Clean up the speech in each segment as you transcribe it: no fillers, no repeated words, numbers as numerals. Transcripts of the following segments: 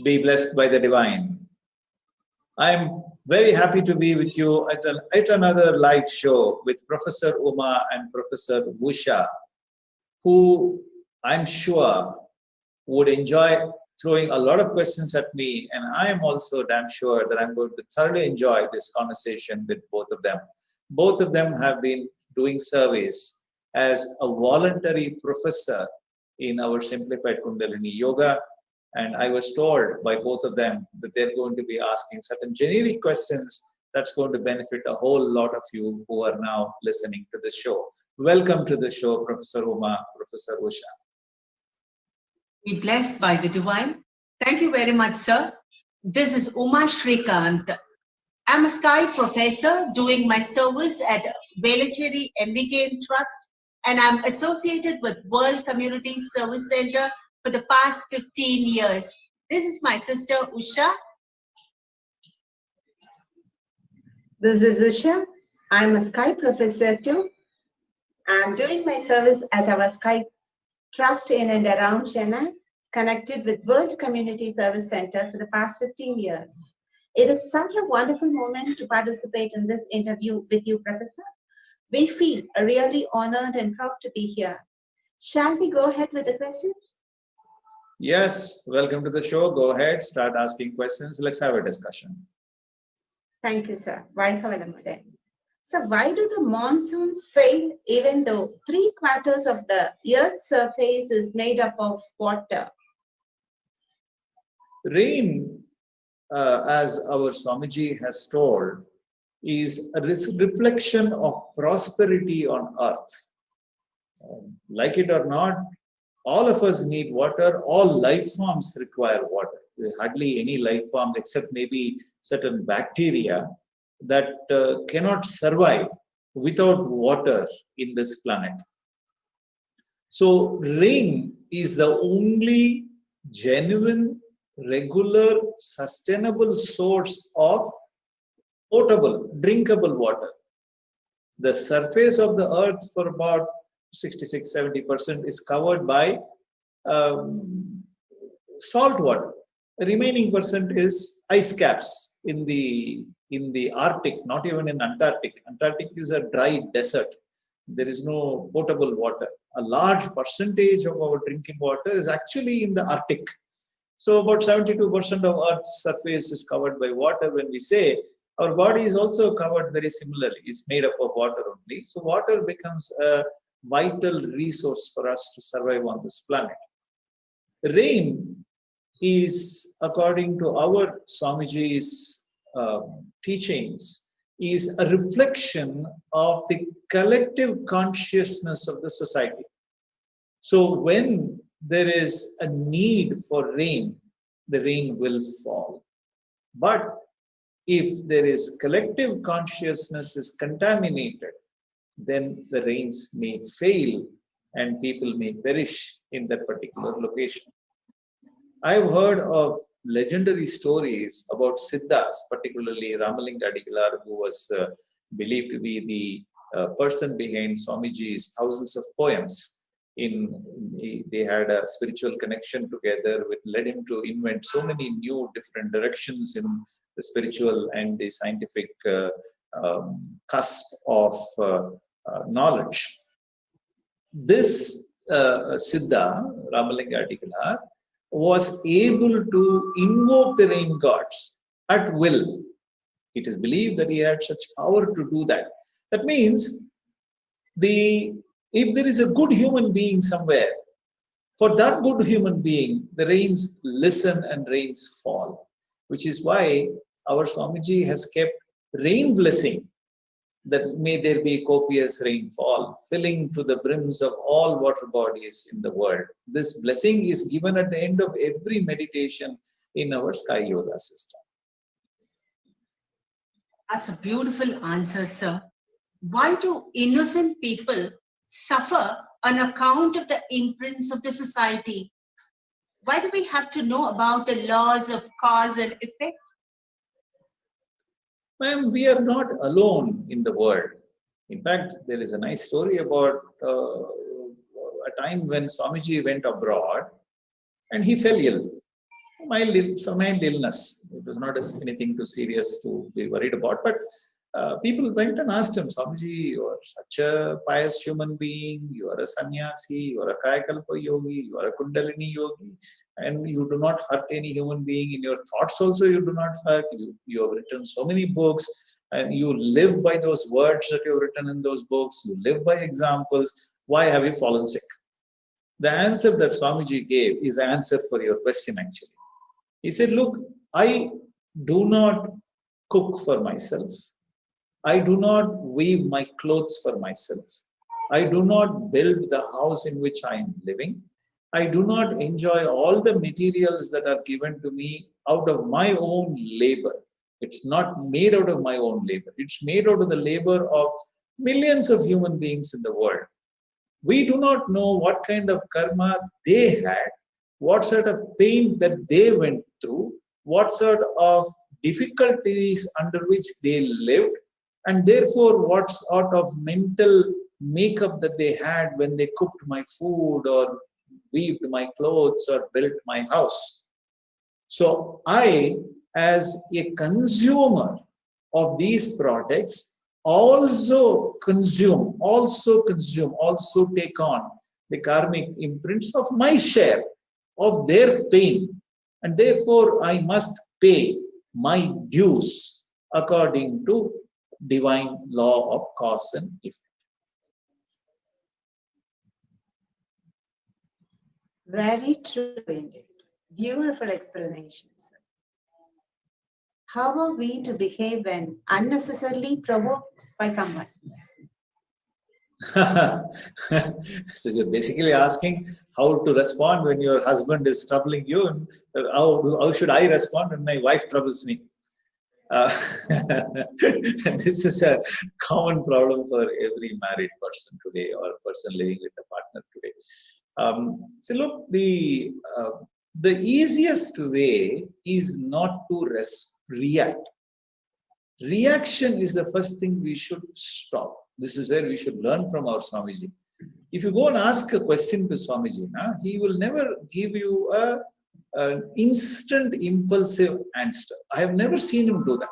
Be blessed by the divine. I'm very happy to be with you at another live show with Professor Uma and Professor Usha, who I'm sure would enjoy throwing a lot of questions at me, and I am also damn sure that I'm going to thoroughly enjoy this conversation with both of them. Both of them have been doing service as a voluntary professor in our Simplified Kundalini Yoga, and I was told by both of them that they're going to be asking certain generic questions that's going to benefit a whole lot of you who are now listening to the show. Welcome to the show, Professor Uma, Professor Usha. Be blessed by the divine. Thank you very much, sir. This is Uma Shrikant. I'm a Sky professor doing my service at Velachery MVKM Trust, and I'm associated with World Community Service Center for the past 15 years. This is my sister Usha. This is Usha. I'm a Sky professor too. I'm doing my service at our Sky Trust in and around Chennai, connected with World Community Service Center for the past 15 years. It is such a wonderful moment to participate in this interview with you, Professor. We feel really honored and proud to be here. Shall we go ahead with the questions? Yes, welcome to the show. Go ahead, start asking questions. Let's have a discussion. Thank you, sir. So why do the monsoons fail even though 3/4 of the Earth's surface is made up of water? Rain, as our Swamiji has told, is a reflection of prosperity on earth. Like it or not, all of us need water. All life forms require water. There's hardly any life form except maybe certain bacteria that cannot survive without water in this planet. So rain is the only genuine, regular, sustainable source of potable, drinkable water. The surface of the earth for about 66-70% is covered by salt water. The remaining percent is ice caps in the Arctic, not even in Antarctic. Antarctic is a dry desert. There is no potable water. A large percentage of our drinking water is actually in the Arctic. So about 72% of Earth's surface is covered by water. When we say our body is also covered very similarly, it's made up of water only. So water becomes a vital resource for us to survive on this planet. Rain is, according to our Swamiji's teachings, is a reflection of the collective consciousness of the society. So when there is a need for rain, the rain will fall. But if there is collective consciousness is contaminated, then the rains may fail and people may perish in that particular location. I've heard of legendary stories about Siddhas, particularly Ramalinga Adigalar, who was believed to be the person behind Swamiji's thousands of poems. They had a spiritual connection together, which led him to invent so many new different directions in the spiritual and the scientific cusp of knowledge. This Siddha, Ramalinga Adigalar, was able to invoke the rain gods at will. It is believed that he had such power to do that. That means if there is a good human being somewhere, for that good human being, the rains listen and rains fall, which is why our Swamiji has kept rain blessing, that may there be copious rainfall, filling to the brims of all water bodies in the world. This blessing is given at the end of every meditation in our Sky Yoga system. That's a beautiful answer, sir. Why do innocent people suffer on account of the imprints of the society? Why do we have to know about the laws of cause and effect? Ma'am, we are not alone in the world. In fact, there is a nice story about a time when Swamiji went abroad and he fell ill. some mild illness. It was not anything too serious to be worried about. But people went and asked him, Swamiji, you are such a pious human being, you are a sannyasi, you are a kayakalpa yogi, you are a kundalini yogi, and you do not hurt any human being. In your thoughts also you do not hurt. You have written so many books, and you live by those words that you have written in those books. You live by examples. Why have you fallen sick? The answer that Swamiji gave is the answer for your question actually. He said, look, I do not cook for myself. I do not weave my clothes for myself. I do not build the house in which I am living. I do not enjoy all the materials that are given to me out of my own labor. It's not made out of my own labor. It's made out of the labor of millions of human beings in the world. We do not know what kind of karma they had, what sort of pain that they went through, what sort of difficulties under which they lived, and therefore what sort of mental makeup that they had when they cooked my food or weaved my clothes or built my house. So I, as a consumer of these products, also take on the karmic imprints of my share of their pain, and therefore I must pay my dues according to divine law of cause and effect. Very true indeed. Beautiful explanation, sir. How are we to behave when unnecessarily provoked by someone? So you're basically asking how to respond when your husband is troubling you, and how should I respond when my wife troubles me? This is a common problem for every married person today, or a person living with a partner today. So look, the easiest way is not to react. Reaction is the first thing we should stop. This is where we should learn from our Swamiji. If you go and ask a question to Swamiji, he will never give you an instant impulsive answer. I have never seen him do that.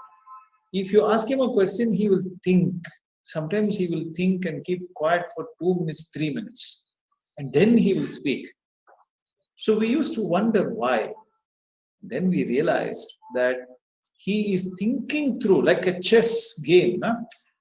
If you ask him a question, he will think. Sometimes he will think and keep quiet for 2 minutes, 3 minutes, and then he will speak. So we used to wonder why. Then we realized that he is thinking through, like a chess game.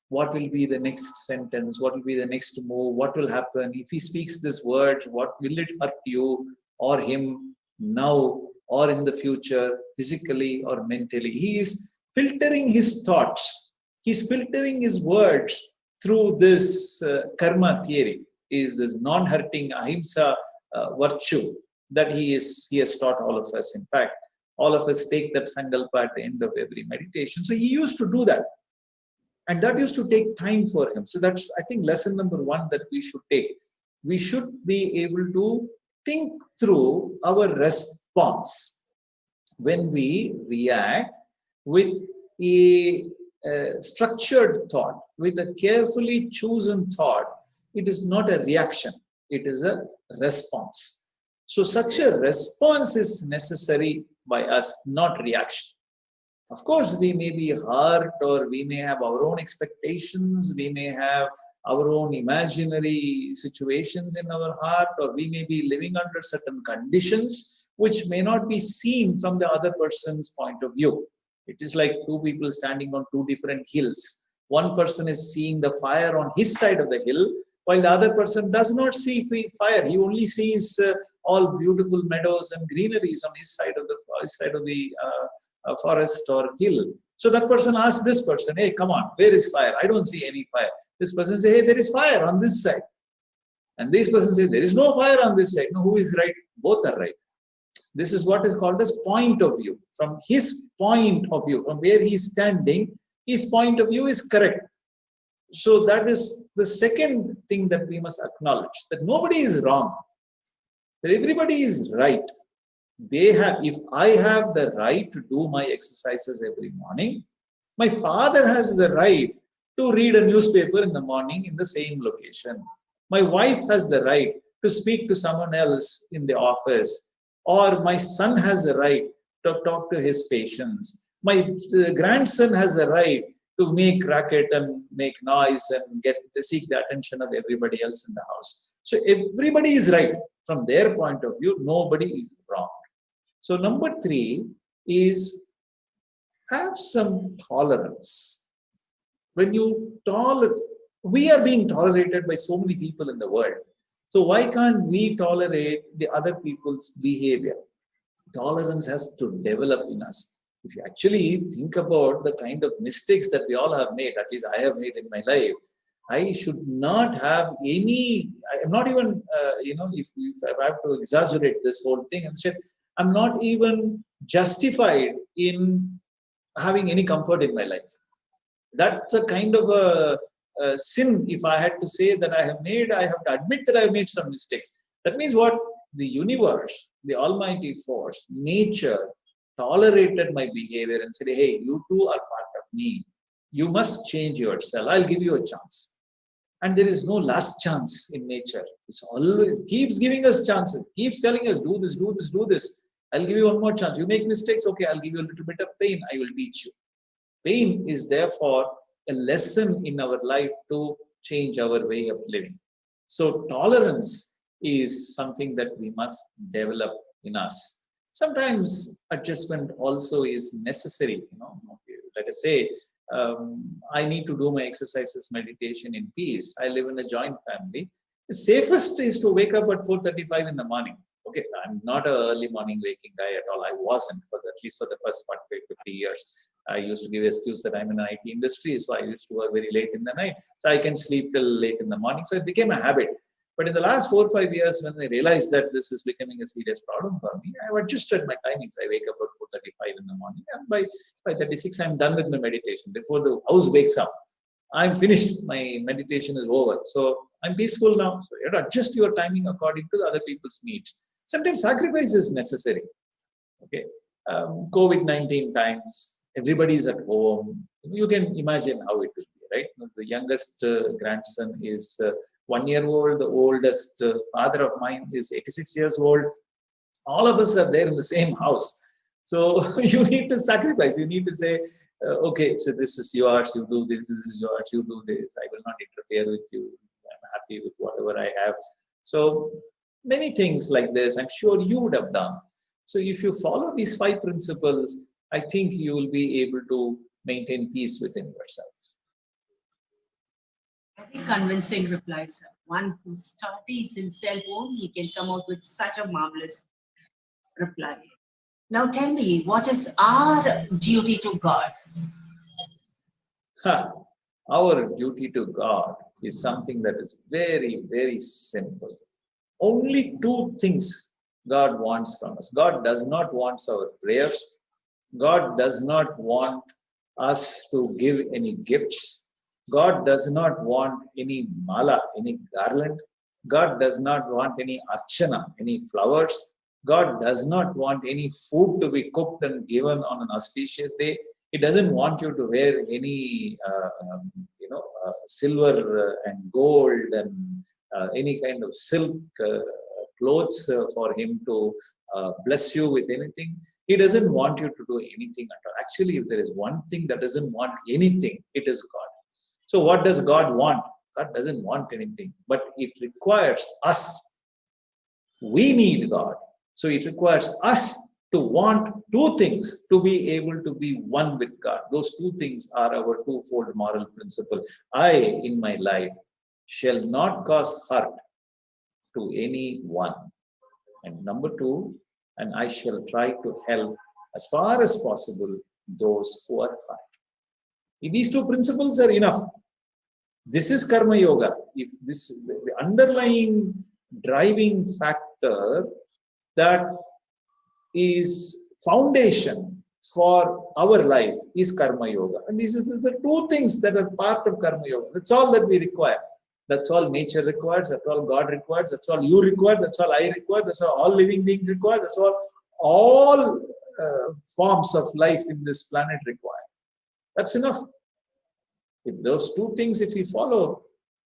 What will be the next sentence? What will be the next move? What will happen? If he speaks this word, what will it hurt you or him now or in the future, physically or mentally? He is filtering his thoughts. He's filtering his words through this karma theory, is this non-hurting ahimsa virtue that he has taught all of us. In fact, all of us take that sankalpa at the end of every meditation. So he used to do that. And that used to take time for him. So that's, I think, lesson number one that we should take. We should be able to think through our response when we react with a structured thought, with a carefully chosen thought. It is not a reaction, it is a response. So such a response is necessary by us, not reaction. Of course, we may be hurt, or we may have our own expectations, we may have our own imaginary situations in our heart, or we may be living under certain conditions which may not be seen from the other person's point of view. It is like two people standing on two different hills. One person is seeing the fire on his side of the hill, while the other person does not see fire. He only sees all beautiful meadows and greeneries on his side of the forest or hill. So that person asks this person, hey, come on, where is fire? I don't see any fire. This person says, hey, there is fire on this side. And this person says, there is no fire on this side. No, who is right? Both are right. This is what is called as point of view. From his point of view, from where he is standing, his point of view is correct. So that is the second thing that we must acknowledge, that nobody is wrong, that everybody is right. If I have the right to do my exercises every morning, my father has the right to read a newspaper in the morning in the same location. My wife has the right to speak to someone else in the office, or my son has the right talk to his patients. My grandson has a right to make racket and make noise and seek the attention of everybody else in the house. So everybody is right. From their point of view, nobody is wrong. So number 3 is have some tolerance. When you tolerate, we are being tolerated by so many people in the world. So why can't we tolerate the other people's behavior? Tolerance has to develop in us. If you actually think about the kind of mistakes that we all have made, at least I have made in my life, I should not have any, I'm not even, if I have to exaggerate this whole thing and say, I'm not even justified in having any comfort in my life. That's a kind of a sin. If I had to say that I have to admit that I have made some mistakes. That means what? The universe, the almighty force, nature, tolerated my behavior and said, hey, you too are part of me. You must change yourself. I'll give you a chance. And there is no last chance in nature. It's always keeps giving us chances, keeps telling us, do this, do this, do this. I'll give you one more chance. You make mistakes, okay, I'll give you a little bit of pain. I will teach you. Pain is therefore a lesson in our life to change our way of living. So tolerance is something that we must develop in us. Sometimes adjustment also is necessary. Let us say, I need to do my exercises, meditation in peace. I live in a joint family. The safest is to wake up at 4:35 in the morning. Okay, I'm not an early morning waking guy at all. I wasn't at least for the first 50 years. I used to give excuse that I'm in an IT industry, so I used to work very late in the night. So I can sleep till late in the morning. So it became a habit. But in the last 4 or 5 years, when I realized that this is becoming a serious problem for me, I've adjusted my timings. I wake up at 4:35 in the morning, and by 5:36, I'm done with my meditation. Before the house wakes up, I'm finished. My meditation is over. So I'm peaceful now. So you have to adjust your timing according to the other people's needs. Sometimes sacrifice is necessary. Okay, COVID-19 times, everybody's at home. You can imagine how it will be, right? The youngest grandson is 1 year old. The oldest father of mine is 86 years old. All of us are there in the same house. So you need to sacrifice. You need to say, okay, so this is yours. You do this. This is yours. You do this. I will not interfere with you. I'm happy with whatever I have. So many things like this, I'm sure you would have done. So if you follow these 5 principles, I think you will be able to maintain peace within yourself. Very convincing reply, sir. One who studies himself only can come out with such a marvelous reply. Now tell me, what is our duty to God? Our duty to God is something that is very, very simple. Only 2 things God wants from us. God does not want our prayers. God does not want us to give any gifts. God does not want any mala, any garland. God does not want any archana, any flowers. God does not want any food to be cooked and given on an auspicious day. He doesn't want you to wear any, silver and gold and any kind of silk clothes for him to bless you with anything. He doesn't want you to do anything at all. Actually, if there is one thing that doesn't want anything, it is God. So what does God want? God doesn't want anything, but it requires us. We need God. So it requires us to want 2 things to be able to be one with God. Those 2 things are our 2-fold moral principle. I, in my life, shall not cause hurt to anyone. And number 2, and I shall try to help as far as possible those who are hurt. These 2 principles are enough. This is karma yoga. If this is the underlying driving factor that is foundation for our life is karma yoga. And these are the 2 things that are part of karma yoga. That's all that we require. That's all nature requires. That's all God requires. That's all you require. That's all I require. That's all living beings require. That's all forms of life in this planet require. That's enough. If those 2 things, if we follow,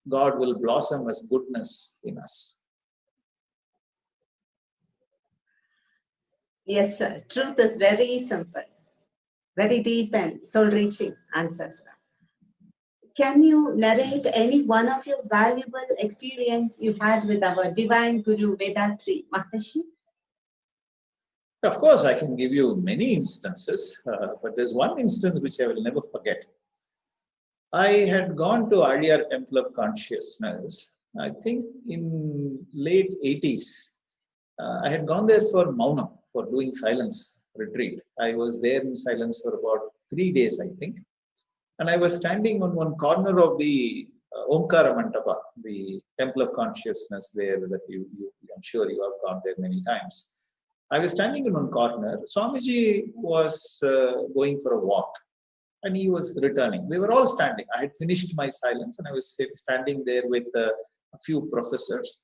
God will blossom as goodness in us. Yes, sir. Truth is very simple, very deep and soul-reaching answers. Can you narrate any one of your valuable experience you had with our Divine Guru Vedanti Maharishi? Of course, I can give you many instances, but there's one instance which I will never forget. I had gone to Aliyar Temple of Consciousness, I think in late 80s. I had gone there for Maunam, for doing silence retreat. I was there in silence for about 3 days, I think. And I was standing on one corner of the Omkara Mantapa, the Temple of Consciousness there that I'm sure you have gone there many times. I was standing in one corner. Swamiji was going for a walk and he was returning. We were all standing. I had finished my silence and I was standing there with a few professors.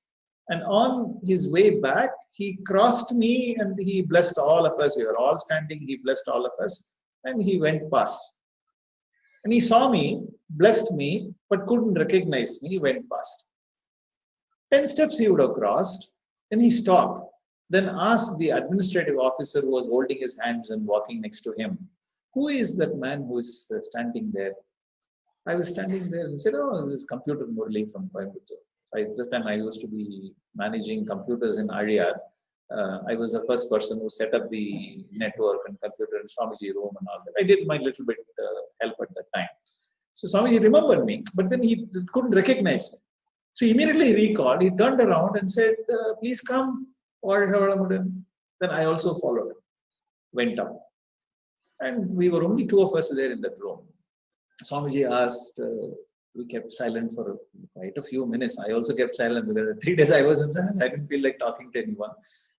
And on his way back, he crossed me and he blessed all of us. We were all standing. He blessed all of us and he went past. And he saw me, blessed me, but couldn't recognize me. He went past. 10 steps he would have crossed. Then he stopped. Then asked the administrative officer who was holding his hands and walking next to him, who is that man who is standing there? I was standing there and said, oh, this is Computer Murali from Coimbatore. This time I used to be managing computers in Aliyar. I was the first person who set up the network and computer and Swamiji room and all that. I did my little bit help at that time. So Swamiji remembered me, but then he couldn't recognize me. So immediately he recalled, he turned around and said, please come. Then I also followed him, went up. And we were only 2 of us there in that room. Swamiji asked, we kept silent for quite a few minutes. I also kept silent because 3 days I was in silence. I didn't feel like talking to anyone.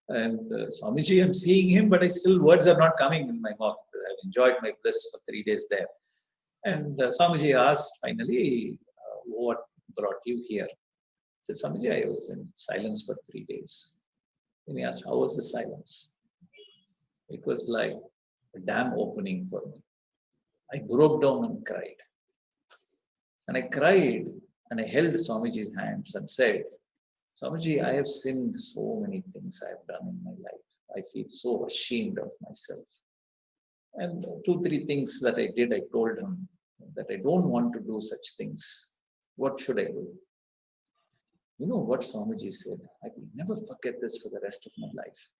And Swamiji, I'm seeing him, but words are not coming in my mouth. I've enjoyed my bliss for 3 days there. And Swamiji asked finally, what brought you here? I said, Swamiji, I was in silence for 3 days. And he asked, how was the silence? It was like a dam opening for me. I broke down and cried. And I cried and I held Swamiji's hands and said, Swamiji, I have sinned so many things I have done in my life. I feel so ashamed of myself. And 2, 3 things that I did, I told him that I don't want to do such things. What should I do? You know what Swamiji said? I will never forget this for the rest of my life.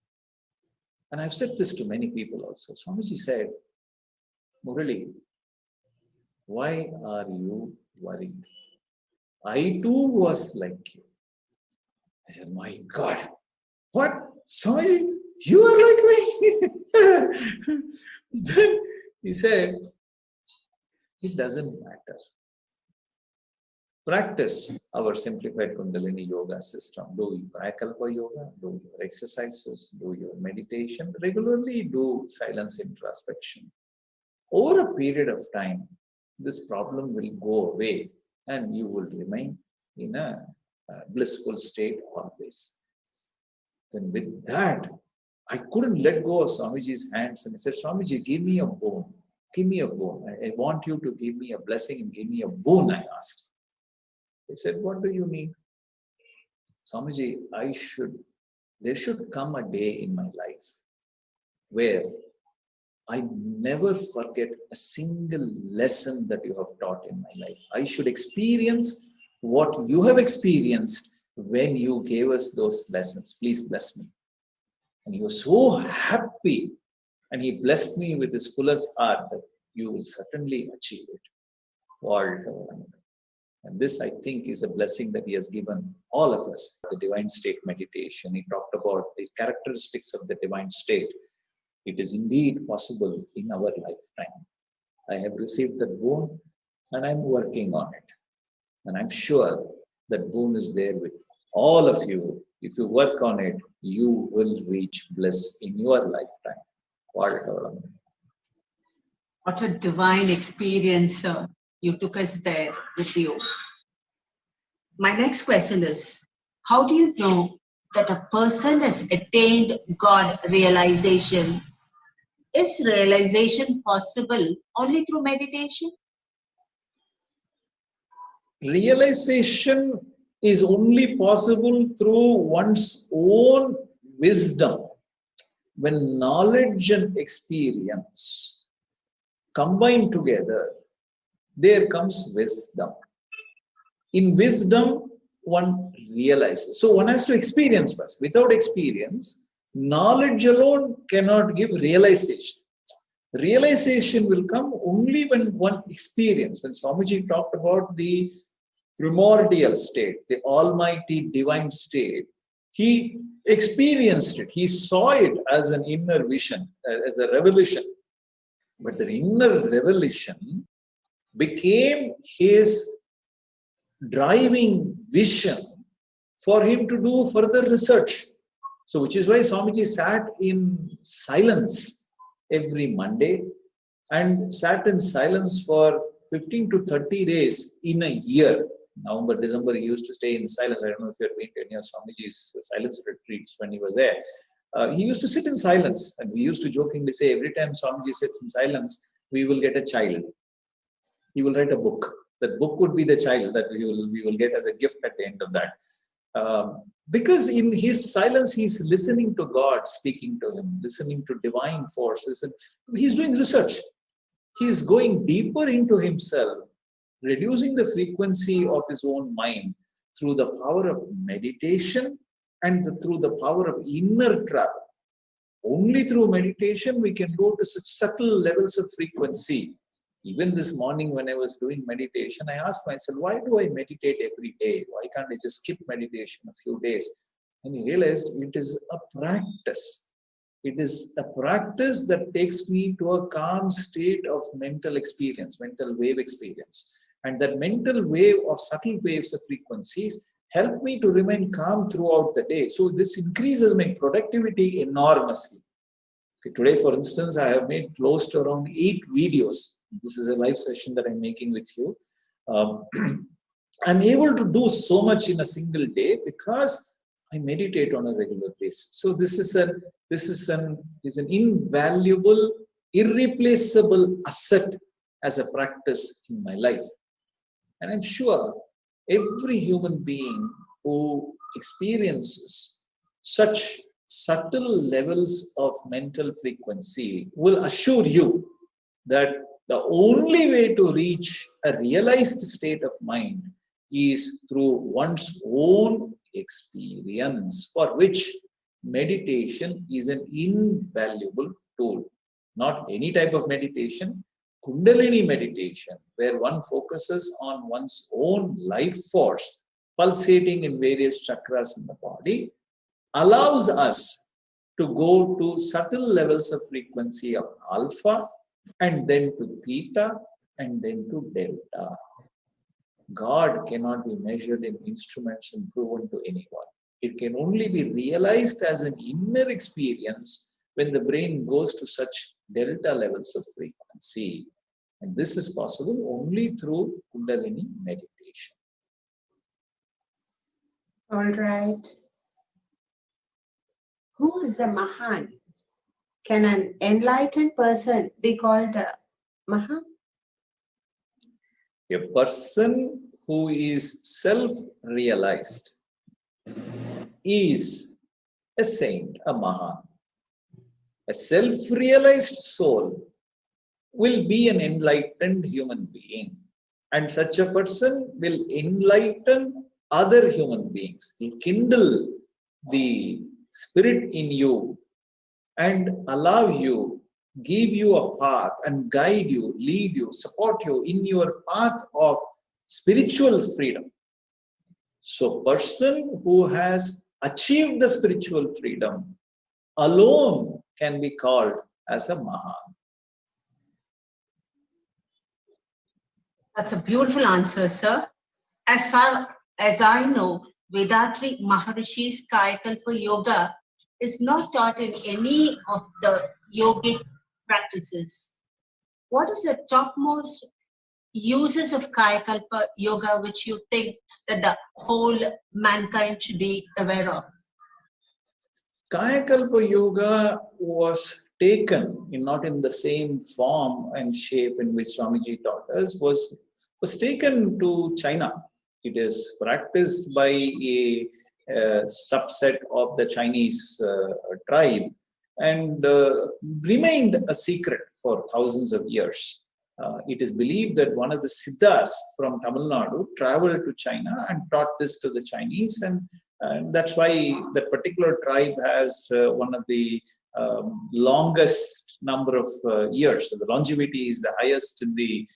And I've said this to many people also. Swamiji said, Murali, why are you worried? I too was like you. I said, my God, what? Swamiji, you are like me. Then he said, it doesn't matter. Practice our simplified Kundalini yoga system. Do your Kalpa yoga, do your exercises, do your meditation, regularly do silence introspection. Over a period of time, this problem will go away and you will remain in a blissful state always. Then with that, I couldn't let go of Swamiji's hands and I said, Swamiji, give me a boon. Give me a boon. I want you to give me a blessing and give me a boon, I asked. He said, what do you need? Swamiji, there should come a day in my life where I never forget a single lesson that you have taught in my life. I should experience what you have experienced when you gave us those lessons. Please bless me. And he was so happy and he blessed me with his fullest heart that you will certainly achieve it. And this, I think, is a blessing that he has given all of us. The divine state meditation, he talked about the characteristics of the divine state. It is indeed possible in our lifetime. I have received that boon and I'm working on it. And I'm sure that boon is there with all of you. If you work on it, you will reach bliss in your lifetime. What a divine experience, sir. You took us there with you. My next question is, how do you know that a person has attained God realization? Is realization possible only through meditation? Realization is only possible through one's own wisdom. when knowledge and experience combine together, there comes wisdom. In wisdom, one realizes. So one has to experience first. Without experience, knowledge alone cannot give realization. Realization will come only when one experience. When Swamiji talked about the primordial state, the almighty divine state, he experienced it. He saw it as an inner vision, as a revelation. But the inner revelation became his driving vision for him to do further research. So, which is why Swamiji sat in silence every Monday and sat in silence for 15 to 30 days in a year. November, December, he used to stay in silence. I don't know if you have been to any of Swamiji's silence retreats when he was there. He used to sit in silence, and we used to jokingly say every time Swamiji sits in silence, we will get a child. He will write a book. That book would be the child that we will get as a gift at the end of that. Because in his silence, he's listening to God speaking to him, listening to divine forces. And he's doing research. He's going deeper into himself, reducing the frequency of his own mind through the power of meditation and through the power of inner travel. Only through meditation we can go to such subtle levels of frequency. Even this morning when I was doing meditation, I asked myself, why do I meditate every day? Why can't I just skip meditation a few days? And I realized it is a practice. It is a practice that takes me to a calm state of mental experience, mental wave experience. And that mental wave of subtle waves of frequencies help me to remain calm throughout the day. So this increases my productivity enormously. Okay, today, for instance, I have made close to around 8 videos. This is a live session that I'm making with you. I'm able to do so much in a single day because I meditate on a regular basis. So this is an invaluable, irreplaceable asset as a practice in my life. And I'm sure every human being who experiences such subtle levels of mental frequency will assure you that the only way to reach a realized state of mind is through one's own experience, for which meditation is an invaluable tool. Not any type of meditation, Kundalini meditation, where one focuses on one's own life force pulsating in various chakras in the body, allows us to go to subtle levels of frequency of alpha, and then to theta, and then to delta. God cannot be measured in instruments and proven to anyone. It can only be realized as an inner experience when the brain goes to such delta levels of frequency. And this is possible only through Kundalini meditation. All right. Who is a mahan? Can an enlightened person be called a mahan? A person who is self-realized is a saint, a mahan. A self-realized soul will be an enlightened human being, and such a person will enlighten other human beings. He kindle the spirit in you and allow you, give you a path and guide you, lead you, support you in your path of spiritual freedom. So person who has achieved the spiritual freedom alone can be called as a mahan. That's a beautiful answer, sir. As far as I know, Vedatri Maharishi's Kayakalpa Yoga is not taught in any of the yogic practices. What is the topmost uses of Kayakalpa Yoga which you think that the whole mankind should be aware of? Kayakalpa Yoga was taken, not in the same form and shape in which Swamiji taught us, was taken to China. It is practiced by a subset of the Chinese tribe and remained a secret for thousands of years. It is believed that one of the Siddhas from Tamil Nadu traveled to China and taught this to the Chinese, and that's why that particular tribe has one of the longest number of years. So the longevity is the highest in the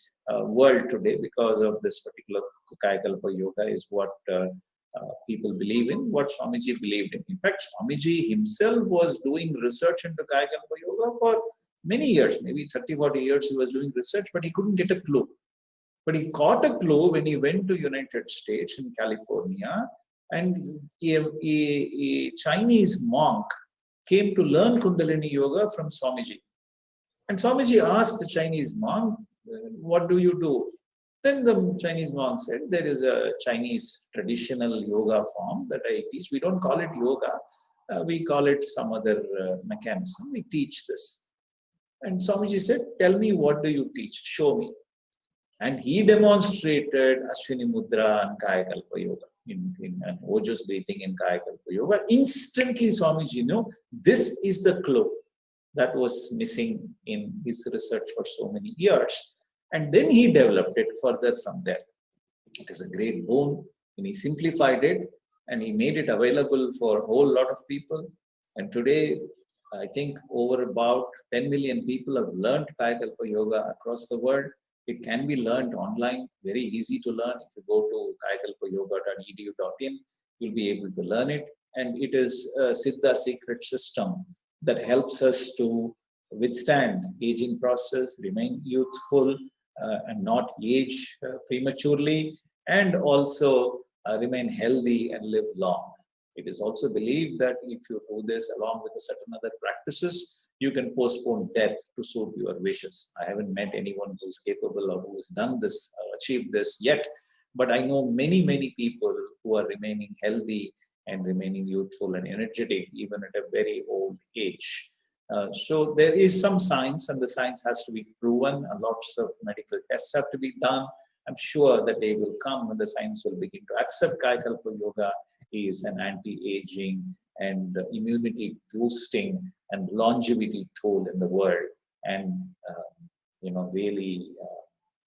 world today because of this particular Kayakalpa Yoga is what people believe in, what Swamiji believed in. In fact, Swamiji himself was doing research into Kayakalpa Yoga for many years, maybe 30, 40 years he was doing research, but he couldn't get a clue. But he caught a clue when he went to United States in California, and a Chinese monk came to learn Kundalini Yoga from Swamiji. And Swamiji asked the Chinese monk, what do you do? Then the Chinese monk said, there is a Chinese traditional yoga form that I teach. We don't call it yoga. We call it some other mechanism. We teach this. And Swamiji said, tell me, what do you teach? Show me. And he demonstrated Ashwini Mudra and Kayakalpa Yoga in Ojas breathing in Kayakalpa Yoga. Instantly, Swamiji knew this is the clue that was missing in his research for so many years. And then he developed it further from there. It is a great boon, and he simplified it and he made it available for a whole lot of people. And today, I think over about 10 million people have learned Kayakalpa Yoga across the world. It can be learned online, very easy to learn. If you go to kayakalpayoga.edu.in, you'll be able to learn it. And it is a Siddha secret system that helps us to withstand aging process, remain youthful and not age prematurely, and also remain healthy and live long. It is also believed that if you do this along with certain other practices, you can postpone death to suit your wishes. I haven't met anyone who's capable or who has done this, achieved this yet, but I know many, many people who are remaining healthy and remaining youthful and energetic even at a very old age. So there is some science, and the science has to be proven, and lots of medical tests have to be done. I'm sure that day will come when the science will begin to accept Kayakalpa Yoga is an anti-aging and immunity boosting and longevity tool in the world, and really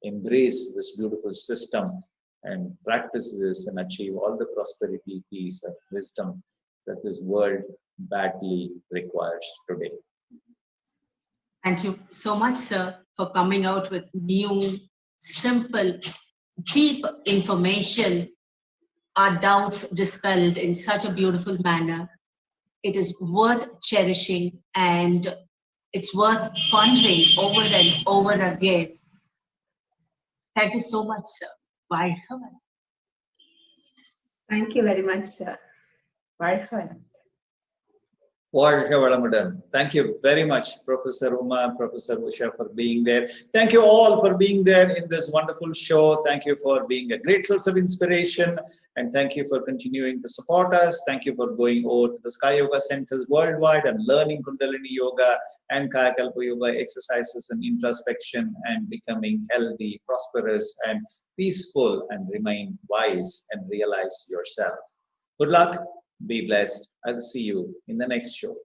embrace this beautiful system and practice this and achieve all the prosperity, peace, and wisdom that this world badly requires today. Thank you so much, sir, for coming out with new, simple, deep information, our doubts dispelled in such a beautiful manner. It is worth cherishing, and it's worth pondering over and over again. Thank you so much, sir. Bye. Thank you very much, sir. Bye. Thank you very much, Professor Uma and Professor Usha, for being there. Thank you all for being there in this wonderful show. Thank you for being a great source of inspiration, and thank you for continuing to support us. Thank you for going over to the Sky Yoga centers worldwide and learning Kundalini Yoga and Kayakalpa Yoga exercises and introspection, and becoming healthy, prosperous, and peaceful, and remain wise and realize yourself. Good luck. Be blessed. I'll see you in the next show.